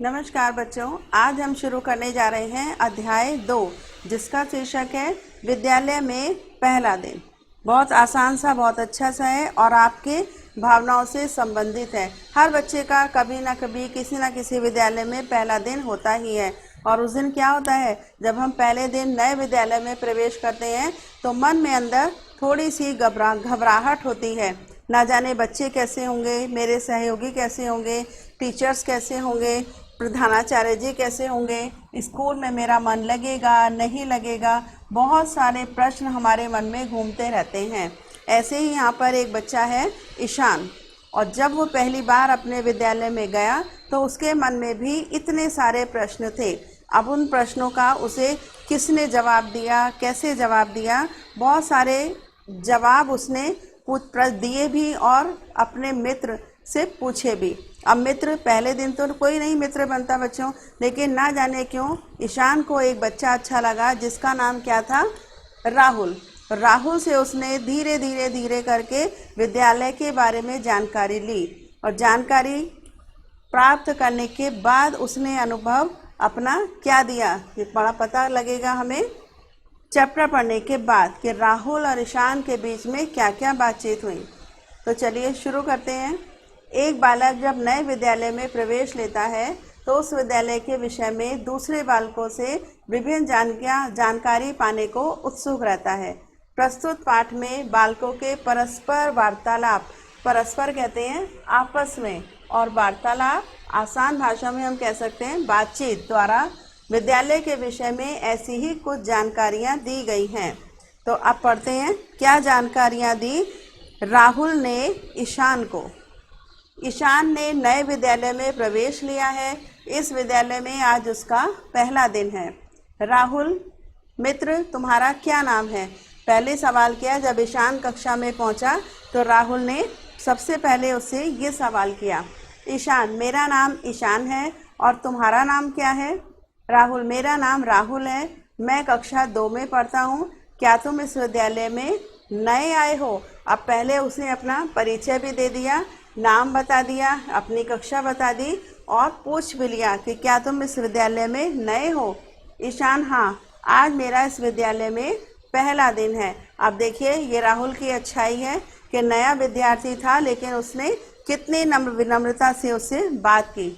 नमस्कार बच्चों, आज हम शुरू करने जा रहे हैं अध्याय 2 जिसका शीर्षक है विद्यालय में पहला दिन। बहुत आसान सा, बहुत अच्छा सा है और आपके भावनाओं से संबंधित है। हर बच्चे का कभी ना कभी किसी ना किसी विद्यालय में पहला दिन होता ही है। और उस दिन क्या होता है, जब हम पहले दिन नए विद्यालय में प्रवेश करते हैं तो मन में अंदर थोड़ी सी घबराहट होती है। ना जाने बच्चे कैसे होंगे, मेरे सहयोगी कैसे होंगे, टीचर्स कैसे होंगे, प्रधानाचार्य जी कैसे होंगे, स्कूल में मेरा मन लगेगा नहीं लगेगा। बहुत सारे प्रश्न हमारे मन में घूमते रहते हैं। ऐसे ही यहाँ पर एक बच्चा है ईशान, और जब वो पहली बार अपने विद्यालय में गया तो उसके मन में भी इतने सारे प्रश्न थे। अब उन प्रश्नों का उसे किसने जवाब दिया, कैसे जवाब दिया, बहुत सारे जवाब उसने दिए भी और अपने मित्र से पूछे भी। अब मित्र, पहले दिन तो कोई नहीं मित्र बनता बच्चों, लेकिन ना जाने क्यों ईशान को एक बच्चा अच्छा लगा जिसका नाम क्या था, राहुल। राहुल से उसने धीरे धीरे करके विद्यालय के बारे में जानकारी ली, और जानकारी प्राप्त करने के बाद उसने अनुभव अपना क्या दिया, ये बड़ा पता लगेगा हमें चैप्टर पढ़ने के बाद कि राहुल और ईशान के बीच में क्या क्या बातचीत हुई। तो चलिए शुरू करते हैं। एक बालक जब नए विद्यालय में प्रवेश लेता है तो उस विद्यालय के विषय में दूसरे बालकों से विभिन्न जानकारी पाने को उत्सुक रहता है। प्रस्तुत पाठ में बालकों के परस्पर वार्तालाप, परस्पर कहते हैं आपस में, और वार्तालाप आसान भाषा में हम कह सकते हैं बातचीत द्वारा विद्यालय के विषय में ऐसी ही कुछ जानकारियां दी गई हैं। तो अब पढ़ते हैं क्या जानकारियां दी राहुल ने ईशान को। ईशान ने नए विद्यालय में प्रवेश लिया है। इस विद्यालय में आज उसका पहला दिन है। राहुल, मित्र तुम्हारा क्या नाम है? पहले सवाल किया। जब ईशान कक्षा में पहुंचा तो राहुल ने सबसे पहले उससे ये सवाल किया, ईशान, मेरा नाम ईशान है और तुम्हारा नाम क्या है? राहुल, मेरा नाम राहुल है, मैं कक्षा 2 में पढ़ता हूँ। क्या तुम इस विद्यालय में नए आए हो? अब पहले उसने अपना परिचय भी दे दिया, नाम बता दिया, अपनी कक्षा बता दी और पूछ भी लिया कि क्या तुम इस विद्यालय में नए हो? ईशान, हाँ, आज मेरा इस विद्यालय में पहला दिन है। अब देखिए ये राहुल की अच्छाई है कि नया विद्यार्थी था लेकिन उसने कितनी विनम्रता से उससे बात की।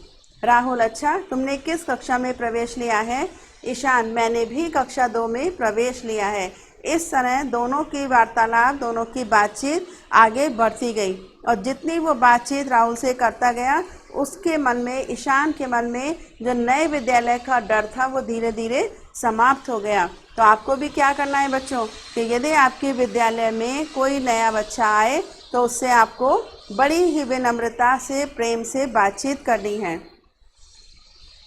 राहुल, अच्छा, तुमने किस कक्षा में प्रवेश लिया है? ईशान, मैंने भी कक्षा 2 में प्रवेश लिया है। इस तरह दोनों की वार्तालाप, दोनों की बातचीत आगे बढ़ती गई, और जितनी वो बातचीत राहुल से करता गया उसके मन में, ईशान के मन में जो नए विद्यालय का डर था वो धीरे धीरे समाप्त हो गया। तो आपको भी क्या करना है बच्चों कि यदि आपके विद्यालय में कोई नया बच्चा आए तो उससे आपको बड़ी ही विनम्रता से, प्रेम से बातचीत करनी है।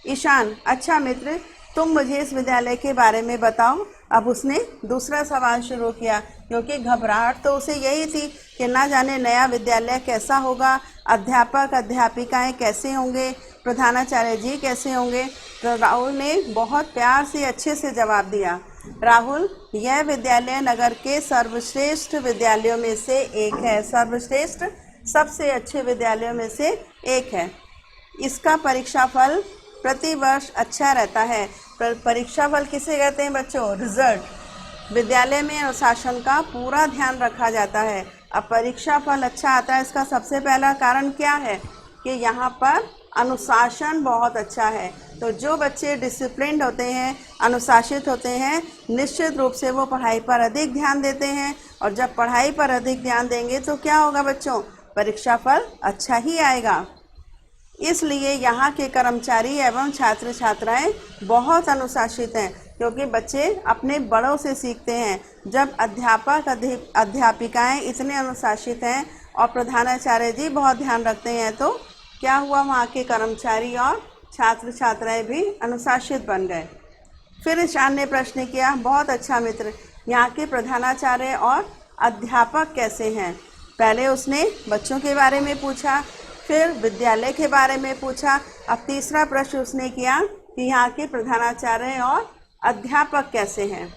ईशान, अच्छा मित्र, तुम मुझे इस विद्यालय के बारे में बताओ। अब उसने दूसरा सवाल शुरू किया, क्योंकि घबराहट तो उसे यही थी कि ना जाने नया विद्यालय कैसा होगा, अध्यापक अध्यापिकाएं कैसे होंगे, प्रधानाचार्य जी कैसे होंगे। तो राहुल ने बहुत प्यार से, अच्छे से जवाब दिया, राहुल, यह विद्यालय नगर के सर्वश्रेष्ठ विद्यालयों में से एक है। सर्वश्रेष्ठ, सबसे अच्छे विद्यालयों में से एक है। इसका परीक्षा फल प्रतिवर्ष अच्छा रहता है। परीक्षा फल किसे कहते हैं बच्चों? रिजल्ट। विद्यालय में अनुशासन का पूरा ध्यान रखा जाता है। अब परीक्षा फल अच्छा आता है, इसका सबसे पहला कारण क्या है कि यहाँ पर अनुशासन बहुत अच्छा है। तो जो बच्चे डिसिप्लिन्ड होते हैं, अनुशासित होते हैं, निश्चित रूप से वो पढ़ाई पर अधिक ध्यान देते हैं, और जब पढ़ाई पर अधिक ध्यान देंगे तो क्या होगा बच्चों? परीक्षा फल अच्छा ही आएगा। इसलिए यहाँ के कर्मचारी एवं छात्र छात्राएं बहुत अनुशासित हैं, क्योंकि बच्चे अपने बड़ों से सीखते हैं। जब अध्यापक अध्यापिकाएं इतने अनुशासित हैं और प्रधानाचार्य जी बहुत ध्यान रखते हैं तो क्या हुआ, वहाँ के कर्मचारी और छात्र छात्राएं भी अनुशासित बन गए। फिर ईशान ने प्रश्न किया, बहुत अच्छा मित्र, यहाँ के प्रधानाचार्य और अध्यापक कैसे हैं? पहले उसने बच्चों के बारे में पूछा, फिर विद्यालय के बारे में पूछा। अब तीसरा प्रश्न उसने किया कि यहाँ के प्रधानाचार्य और अध्यापक कैसे हैं?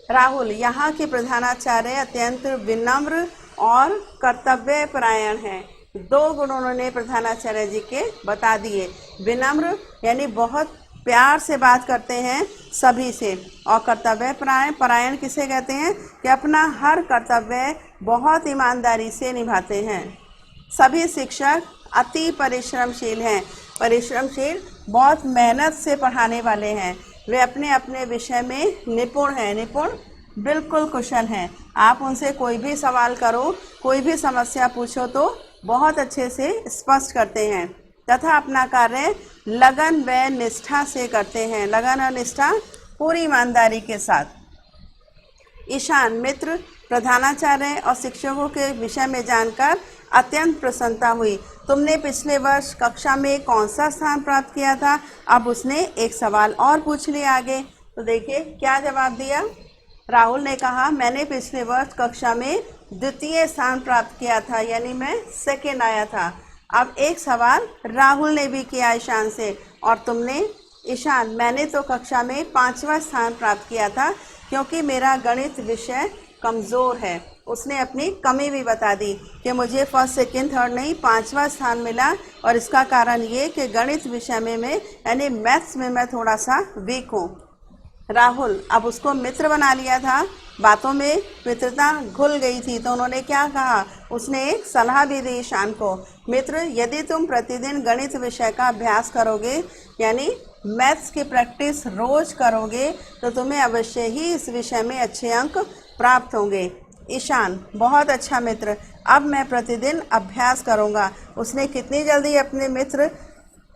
राहुल, यहाँ के प्रधानाचार्य अत्यंत विनम्र और कर्तव्यपरायण हैं। 2 गुण उन्होंने प्रधानाचार्य जी के बता दिए। विनम्र यानी बहुत प्यार से बात करते हैं सभी से, और कर्तव्य परायण, परायण किसे कहते हैं कि अपना हर कर्तव्य बहुत ईमानदारी से निभाते हैं। सभी शिक्षक अति परिश्रमशील हैं। परिश्रमशील बहुत मेहनत से पढ़ाने वाले हैं। वे अपने अपने विषय में निपुण हैं। निपुण बिल्कुल कुशल हैं। आप उनसे कोई भी सवाल करो, कोई भी समस्या पूछो तो बहुत अच्छे से स्पष्ट करते हैं तथा अपना कार्य लगन व निष्ठा से करते हैं। लगन और निष्ठा पूरी ईमानदारी के साथ। ईशान मित्र प्रधानाचार्य और शिक्षकों के विषय में जानकर अत्यंत प्रसन्नता हुई। तुमने पिछले वर्ष कक्षा में कौन सा स्थान प्राप्त किया था? अब उसने एक सवाल और पूछ लिया आगे। तो देखिए क्या जवाब दिया। राहुल ने कहा मैंने पिछले वर्ष कक्षा में 2य स्थान प्राप्त किया था, यानी मैं सेकेंड आया था। अब एक सवाल राहुल ने भी किया ईशान से, और तुमने? ईशान मैंने तो कक्षा में 5वां स्थान प्राप्त किया था क्योंकि मेरा गणित विषय कमज़ोर है। उसने अपनी कमी भी बता दी कि मुझे फर्स्ट सेकंड थर्ड नहीं 5वां स्थान मिला, और इसका कारण ये कि गणित विषय में मैं यानी मैथ्स में मैं थोड़ा सा वीक हूँ। राहुल अब उसको मित्र बना लिया था, बातों में मित्रता घुल गई थी, तो उन्होंने क्या कहा, उसने एक सलाह भी दी ईशान को। मित्र यदि तुम प्रतिदिन गणित विषय का अभ्यास करोगे यानी मैथ्स की प्रैक्टिस रोज करोगे तो तुम्हें अवश्य ही इस विषय में अच्छे अंक प्राप्त होंगे। ईशान बहुत अच्छा मित्र, अब मैं प्रतिदिन अभ्यास करूँगा। उसने कितनी जल्दी अपने मित्र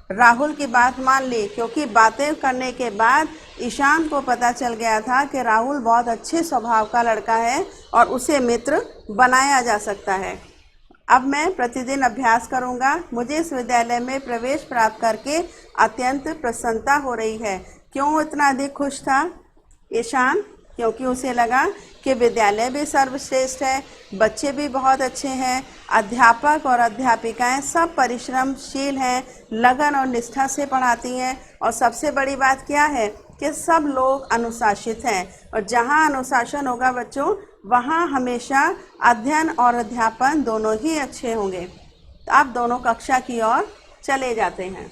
राहुल की बात मान ली, क्योंकि बातें करने के बाद ईशान को पता चल गया था कि राहुल बहुत अच्छे स्वभाव का लड़का है और उसे मित्र बनाया जा सकता है। अब मैं प्रतिदिन अभ्यास करूंगा। मुझे इस विद्यालय में प्रवेश प्राप्त करके अत्यंत प्रसन्नता हो रही है। क्यों इतना अधिक खुश था ईशान? क्योंकि उसे लगा कि विद्यालय भी सर्वश्रेष्ठ है, बच्चे भी बहुत अच्छे हैं, अध्यापक और अध्यापिकाएं सब परिश्रमशील हैं, लगन और निष्ठा से पढ़ाती हैं, और सबसे बड़ी बात क्या है कि सब लोग अनुशासित हैं। और जहां अनुशासन होगा बच्चों, वहां हमेशा अध्ययन और अध्यापन दोनों ही अच्छे होंगे। तो आप दोनों कक्षा की ओर चले जाते हैं।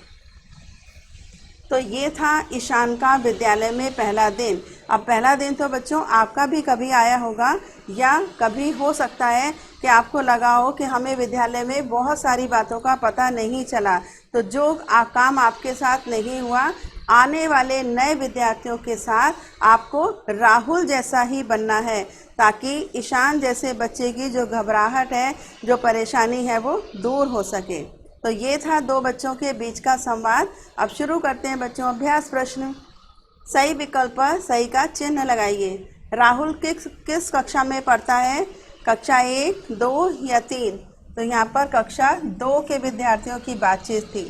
तो ये था ईशान का विद्यालय में पहला दिन। अब पहला दिन तो बच्चों आपका भी कभी आया होगा, या कभी हो सकता है कि आपको लगा हो कि हमें विद्यालय में बहुत सारी बातों का पता नहीं चला। तो जो काम आपके साथ नहीं हुआ, आने वाले नए विद्यार्थियों के साथ आपको राहुल जैसा ही बनना है, ताकि ईशान जैसे बच्चे की जो घबराहट है, जो परेशानी है, वो दूर हो सके। तो ये था 2 बच्चों के बीच का संवाद। अब शुरू करते हैं बच्चों अभ्यास प्रश्न। सही विकल्प पर सही का चिन्ह लगाइए। राहुल किस कक्षा में पढ़ता है? कक्षा 1, 2 या 3? तो यहाँ पर कक्षा 2 के विद्यार्थियों की बातचीत थी।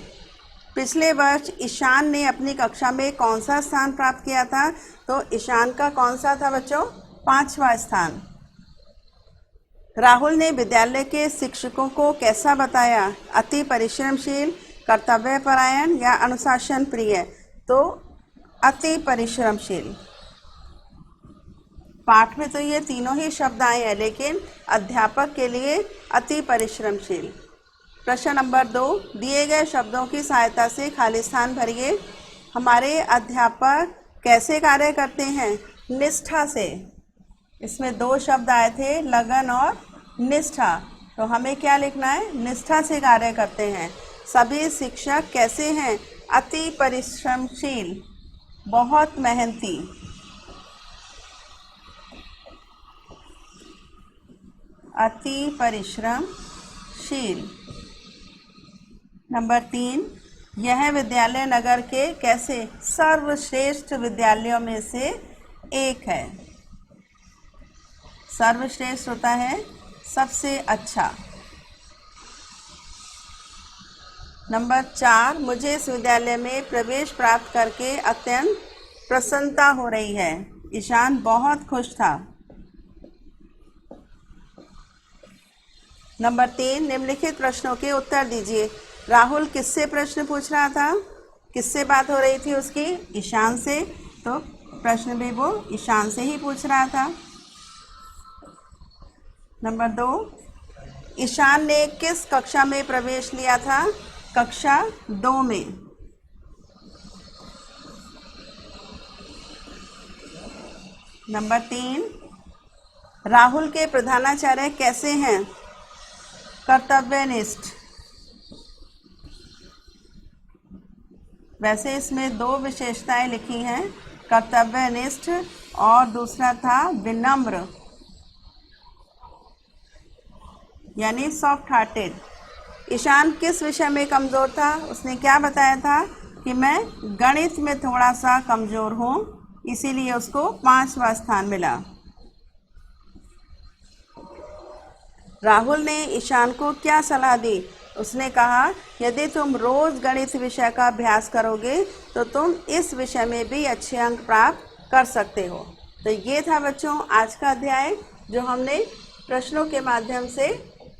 पिछले वर्ष ईशान ने अपनी कक्षा में कौन सा स्थान प्राप्त किया था? तो ईशान का कौन सा था बच्चों? 5वां स्थान। राहुल ने विद्यालय के शिक्षकों को कैसा बताया? अति परिश्रमशील, कर्तव्यपरायण या अनुशासन प्रिय? तो अति परिश्रमशील। पाठ में तो ये तीनों ही शब्द आए हैं, लेकिन अध्यापक के लिए अति परिश्रमशील। प्रश्न नंबर 2, दिए गए शब्दों की सहायता से खाली स्थान भरिए। हमारे अध्यापक कैसे कार्य करते हैं? निष्ठा से। इसमें 2 शब्द आए थे, लगन और निष्ठा। तो हमें क्या लिखना है? निष्ठा से कार्य करते हैं। सभी शिक्षक कैसे हैं? अति परिश्रमशील, बहुत मेहनती। अति परिश्रमशील। नंबर 3, यह विद्यालय नगर के कैसे? सर्वश्रेष्ठ विद्यालयों में से एक है। सर्वश्रेष्ठ होता है सबसे अच्छा। नंबर 4, मुझे इस विद्यालय में प्रवेश प्राप्त करके अत्यंत प्रसन्नता हो रही है। ईशान बहुत खुश था। नंबर 3, निम्नलिखित प्रश्नों के उत्तर दीजिए। राहुल किससे प्रश्न पूछ रहा था? किससे बात हो रही थी उसकी? ईशान से। तो प्रश्न भी वो ईशान से ही पूछ रहा था। नंबर 2, ईशान ने किस कक्षा में प्रवेश लिया था? कक्षा 2 में। नंबर 3, राहुल के प्रधानाचार्य कैसे हैं? कर्तव्यनिष्ठ। वैसे इसमें 2 विशेषताएं लिखी हैं, कर्तव्यनिष्ठ और दूसरा था विनम्र, यानी सॉफ्ट हार्टेड। ईशान किस विषय में कमज़ोर था? उसने क्या बताया था कि मैं गणित में थोड़ा सा कमज़ोर हूँ, इसीलिए उसको 5वां स्थान मिला। राहुल ने ईशान को क्या सलाह दी? उसने कहा यदि तुम रोज़ गणित विषय का अभ्यास करोगे तो तुम इस विषय में भी अच्छे अंक प्राप्त कर सकते हो। तो ये था बच्चों आज का अध्याय, जो हमने प्रश्नों के माध्यम से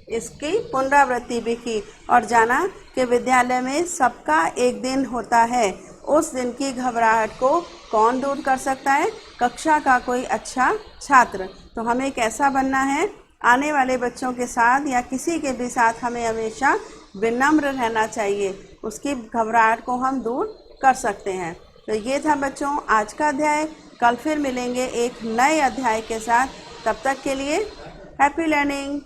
इसकी पुनरावृत्ति भी की और जाना कि विद्यालय में सबका एक दिन होता है। उस दिन की घबराहट को कौन दूर कर सकता है? कक्षा का कोई अच्छा छात्र। तो हमें कैसा बनना है? आने वाले बच्चों के साथ या किसी के भी साथ हमें हमेशा विनम्र रहना चाहिए, उसकी घबराहट को हम दूर कर सकते हैं। तो ये था बच्चों आज का अध्याय। कल फिर मिलेंगे एक नए अध्याय के साथ। तब तक के लिए हैप्पी लर्निंग।